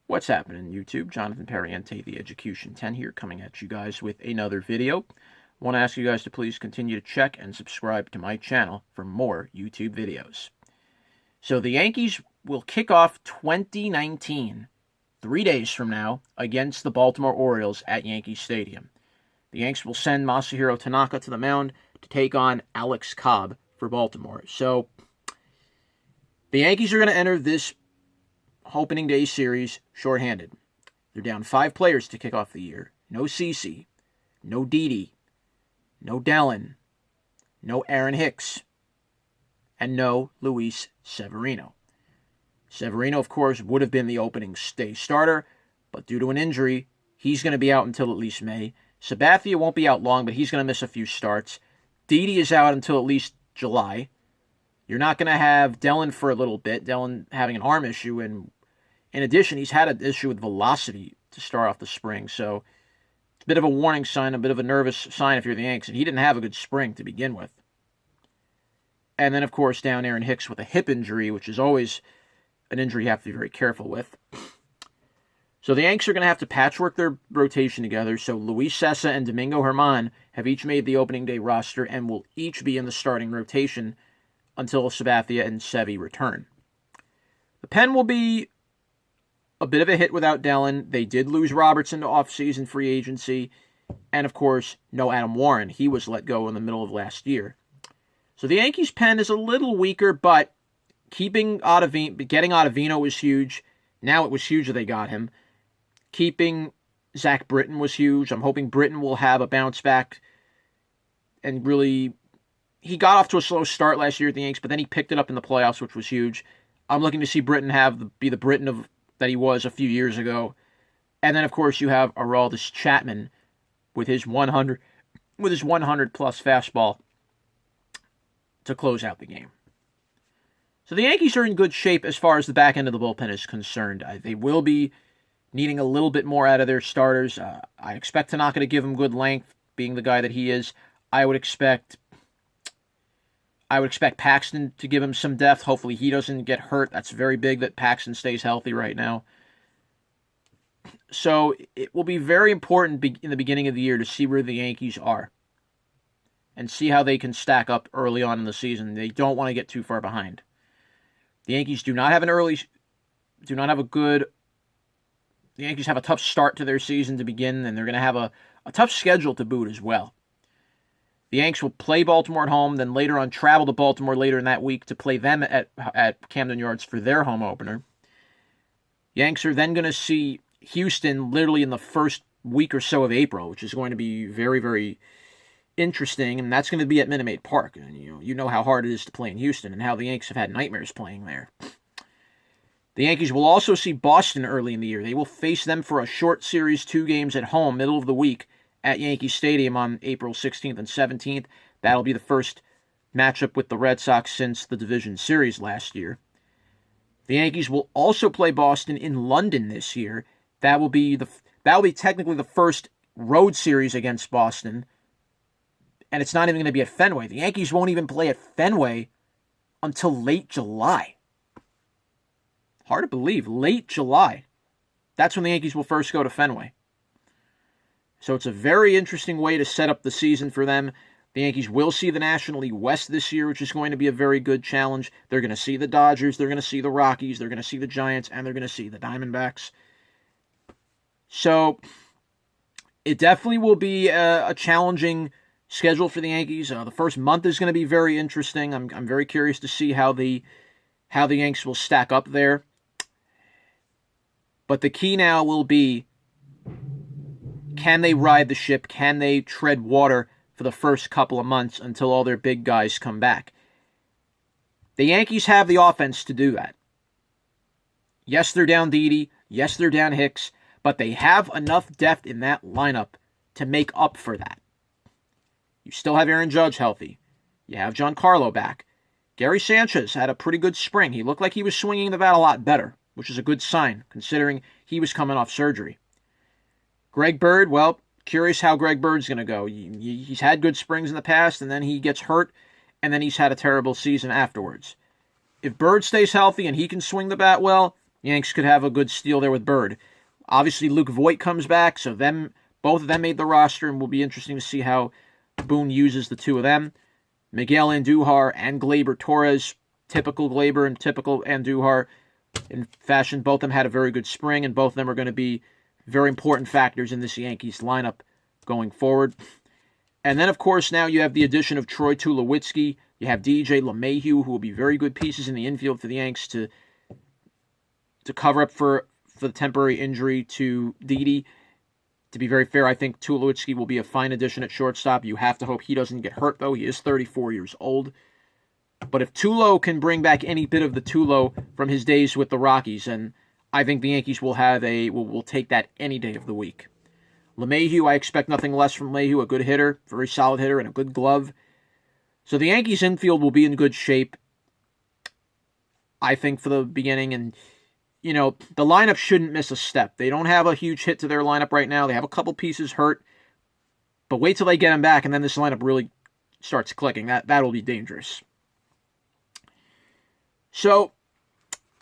What's happening, YouTube? Jonathan Perriente, the Execution 10 here, coming at you guys with another video. I want to ask you guys to please continue to check and subscribe to my channel for more YouTube videos. So the Yankees will kick off 2019 3 days from now against the Baltimore Orioles at Yankee Stadium. The Yanks will send Masahiro Tanaka to the mound to take on Alex Cobb for Baltimore. So the Yankees are going to enter this opening day series shorthanded. They're down 5 players to kick off the year. No CeCe, no Didi, no Dellin, no Aaron Hicks, and no Luis Severino. Severino, of course, would have been the opening day starter, but due to an injury, he's going to be out until at least May. Sabathia won't be out long, but he's going to miss a few starts. Didi is out until at least July. You're not going to have Dellin for a little bit. Dellin having an arm issue, and in addition, he's had an issue with velocity to start off the spring, so it's a bit of a warning sign, a bit of a nervous sign if you're the Yanks, and he didn't have a good spring to begin with. And then, of course, down Aaron Hicks with a hip injury, which is always an injury you have to be very careful with. So the Yanks are going to have to patchwork their rotation together, so Luis Cessa and Domingo Germán have each made the opening day roster and will each be in the starting rotation until Sabathia and Sevy return. The pen will be a bit of a hit without Dellin. They did lose Robertson to offseason free agency. And, of course, no Adam Warren. He was let go in the middle of last year. So the Yankees' pen is a little weaker, but getting Ottavino was huge. Now it was huge that they got him. Keeping Zach Britton was huge. I'm hoping Britton will have a bounce back and really... He got off to a slow start last year at the Yanks, but then he picked it up in the playoffs, which was huge. I'm looking to see Britton be the Britton that he was a few years ago. And then, of course, you have Aroldis Chapman with his 100+ fastball to close out the game. So the Yankees are in good shape as far as the back end of the bullpen is concerned. They will be needing a little bit more out of their starters. I expect Tanaka to give him good length, being the guy that he is. I would expect Paxton to give him some depth. Hopefully he doesn't get hurt. That's very big that Paxton stays healthy right now. So it will be very important in the beginning of the year to see where the Yankees are and see how they can stack up early on in the season. They don't want to get too far behind. The Yankees the Yankees have a tough start to their season to begin, and they're going to have a tough schedule to boot as well. The Yanks will play Baltimore at home, then later on travel to Baltimore later in that week to play them at Camden Yards for their home opener. Yanks are then going to see Houston literally in the first week or so of April, which is going to be very, very interesting, and that's going to be at Minute Maid Park. And you know how hard it is to play in Houston and how the Yanks have had nightmares playing there. The Yankees will also see Boston early in the year. They will face them for a short series, 2 games at home, middle of the week, at Yankee Stadium on April 16th and 17th. That'll be the first matchup with the Red Sox since the division series last year. The Yankees will also play Boston in London this year. That will be technically the first road series against Boston, and it's not even going to be at Fenway. The Yankees won't even play at Fenway until late July. Hard to believe, late July. That's when the Yankees will first go to Fenway. So it's a very interesting way to set up the season for them. The Yankees will see the National League West this year, which is going to be a very good challenge. They're going to see the Dodgers, they're going to see the Rockies, they're going to see the Giants, and they're going to see the Diamondbacks. So it definitely will be a challenging schedule for the Yankees. The first month is going to be very interesting. I'm very curious to see how the Yanks will stack up there. But the key now will be, can they ride the ship? Can they tread water for the first couple of months until all their big guys come back? The Yankees have the offense to do that. Yes, they're down Didi. Yes, they're down Hicks. But they have enough depth in that lineup to make up for that. You still have Aaron Judge healthy. You have Giancarlo back. Gary Sanchez had a pretty good spring. He looked like he was swinging the bat a lot better, which is a good sign, considering he was coming off surgery. Greg Bird, well, curious how Greg Bird's going to go. He's had good springs in the past, and then he gets hurt, and then he's had a terrible season afterwards. If Bird stays healthy and he can swing the bat well, Yanks could have a good steal there with Bird. Obviously, Luke Voit comes back, so both of them made the roster, and will be interesting to see how Boone uses the two of them. Miguel Andujar and Gleyber Torres, typical Gleyber and typical Andujar in fashion. Both of them had a very good spring, and both of them are going to be very important factors in this Yankees lineup going forward. And then, of course, now you have the addition of Troy Tulowitzki. You have DJ LeMahieu, who will be very good pieces in the infield for the Yanks to cover up for the temporary injury to Didi. To be very fair, I think Tulowitzki will be a fine addition at shortstop. You have to hope he doesn't get hurt, though. He is 34 years old. But if Tulo can bring back any bit of the Tulo from his days with the Rockies, and I think the Yankees will take that any day of the week. LeMahieu, I expect nothing less from LeMahieu, a good hitter, very solid hitter, and a good glove. So the Yankees infield will be in good shape, I think, for the beginning. And, you know, the lineup shouldn't miss a step. They don't have a huge hit to their lineup right now. They have a couple pieces hurt. But wait till they get them back, and then this lineup really starts clicking. That'll be dangerous. So,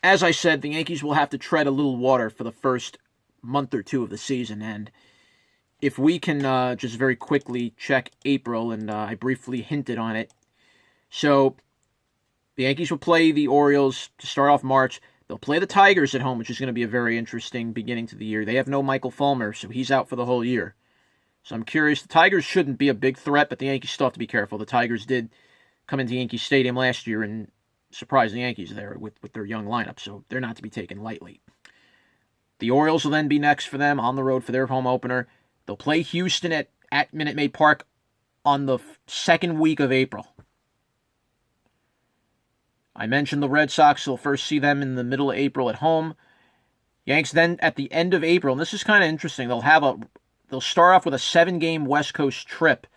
as I said, the Yankees will have to tread a little water for the first month or two of the season. And if we can just very quickly check April, and I briefly hinted on it. So, the Yankees will play the Orioles to start off March. They'll play the Tigers at home, which is going to be a very interesting beginning to the year. They have no Michael Fulmer, so he's out for the whole year. So I'm curious. The Tigers shouldn't be a big threat, but the Yankees still have to be careful. The Tigers did come into Yankee Stadium last year and surprise the Yankees there with their young lineup, so they're not to be taken lightly. The Orioles will then be next for them on the road for their home opener. They'll play Houston at Minute Maid Park on the second week of April. I mentioned the Red Sox. Will first see them in the middle of April at home. Yanks then at the end of April, and this is kind of interesting, they'll start off with a 7-game West Coast trip,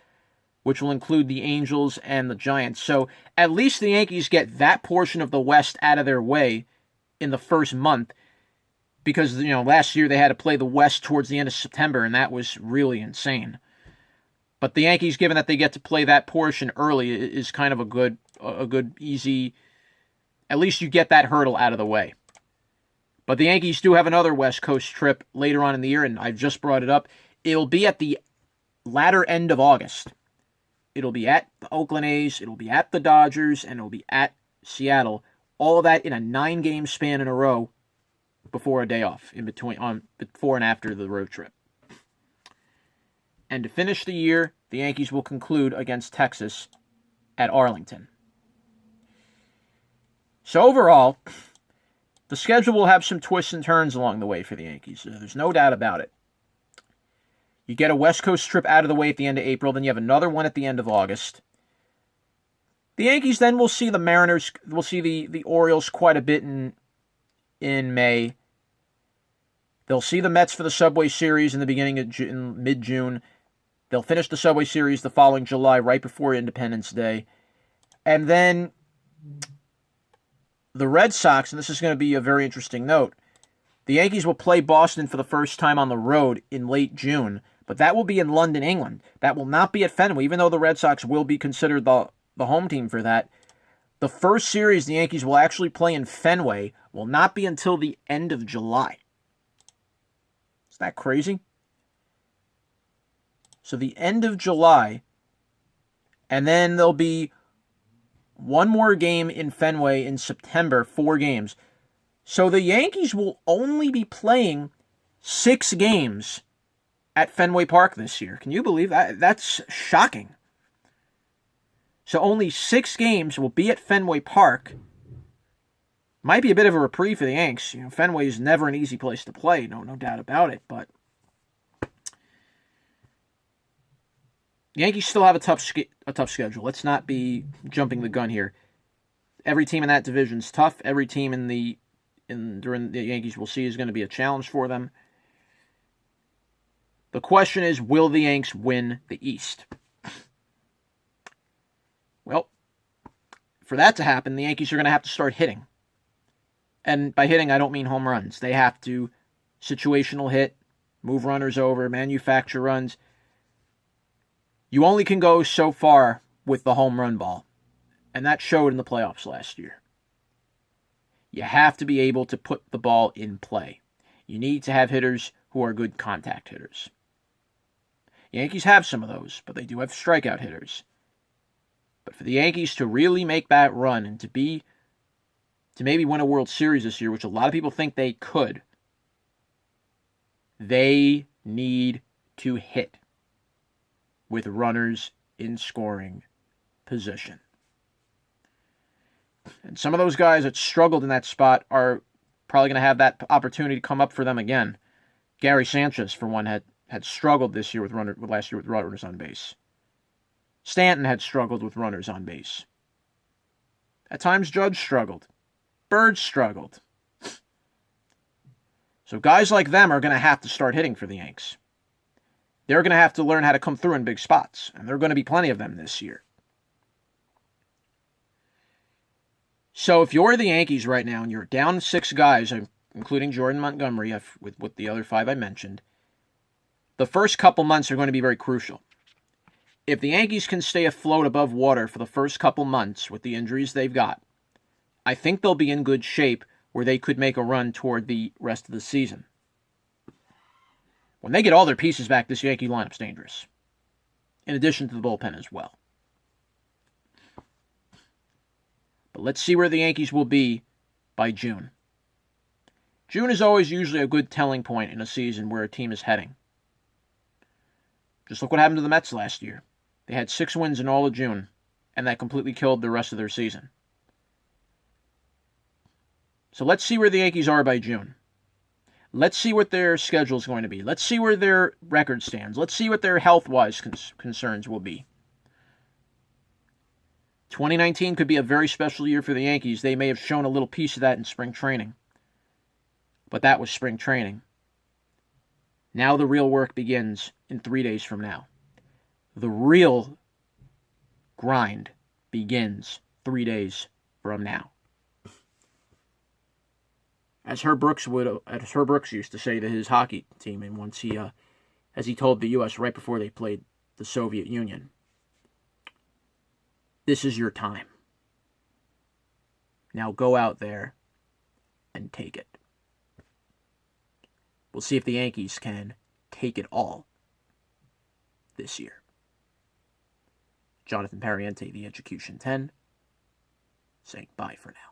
which will include the Angels and the Giants. So at least the Yankees get that portion of the West out of their way in the first month, because, you know, last year they had to play the West towards the end of September, and that was really insane. But the Yankees, given that they get to play that portion early, is kind of a good, easy. At least you get that hurdle out of the way. But the Yankees do have another West Coast trip later on in the year, and I've just brought it up. It'll be at the latter end of August. It'll be at the Oakland A's, it'll be at the Dodgers, and it'll be at Seattle. All of that in a 9-game span in a row before a day off, before and after the road trip. And to finish the year, the Yankees will conclude against Texas at Arlington. So overall, the schedule will have some twists and turns along the way for the Yankees. There's no doubt about it. You get a West Coast trip out of the way at the end of April, then you have another one at the end of August. The Yankees then will see the Mariners, we'll see the Orioles quite a bit in May. They'll see the Mets for the Subway Series in the beginning of mid-June. They'll finish the Subway Series the following July, right before Independence Day. And then the Red Sox, and this is going to be a very interesting note, the Yankees will play Boston for the first time on the road in late June, but that will be in London, England. That will not be at Fenway, even though the Red Sox will be considered the home team for that. The first series the Yankees will actually play in Fenway will not be until the end of July. Is that crazy? So the end of July, and then there'll be one more game in Fenway in September, 4 games. So the Yankees will only be playing 6 games at Fenway Park this year. Can you believe that? That's shocking. So only 6 games will be at Fenway Park. Might be a bit of a reprieve for the Yanks. You know, Fenway is never an easy place to play, no doubt about it. But the Yankees still have a tough schedule. Let's not be jumping the gun here. Every team in that division is tough. Every team during the Yankees will see is going to be a challenge for them. The question is, will the Yanks win the East? Well, for that to happen, the Yankees are going to have to start hitting. And by hitting, I don't mean home runs. They have to situational hit, move runners over, manufacture runs. You only can go so far with the home run ball. And that showed in the playoffs last year. You have to be able to put the ball in play. You need to have hitters who are good contact hitters. Yankees have some of those, but they do have strikeout hitters. But for the Yankees to really make that run and to maybe win a World Series this year, which a lot of people think they could, they need to hit with runners in scoring position. And some of those guys that struggled in that spot are probably going to have that opportunity to come up for them again. Gary Sanchez, for one, had struggled this year last year with runners on base. Stanton had struggled with runners on base. At times, Judge struggled. Bird struggled. So guys like them are going to have to start hitting for the Yanks. They're going to have to learn how to come through in big spots, and there are going to be plenty of them this year. So if you're the Yankees right now and you're down 6 guys, including Jordan Montgomery with the other 5 I mentioned, the first couple months are going to be very crucial. If the Yankees can stay afloat above water for the first couple months with the injuries they've got, I think they'll be in good shape where they could make a run toward the rest of the season. When they get all their pieces back, this Yankee lineup's dangerous. In addition to the bullpen as well. But let's see where the Yankees will be by June. June is always usually a good telling point in a season where a team is heading. Just look what happened to the Mets last year. They had 6 wins in all of June, and that completely killed the rest of their season. So let's see where the Yankees are by June. Let's see what their schedule is going to be. Let's see where their record stands. Let's see what their health-wise concerns will be. 2019 could be a very special year for the Yankees. They may have shown a little piece of that in spring training. But that was spring training. Now the real work begins in 3 days from now. The real grind begins 3 days from now. As Herb Brooks used to say to his hockey team, and once as he told the U.S. right before they played the Soviet Union, this is your time. Now go out there and take it. We'll see if the Yankees can take it all this year. Jonathan Pariente, The Execution 10, saying bye for now.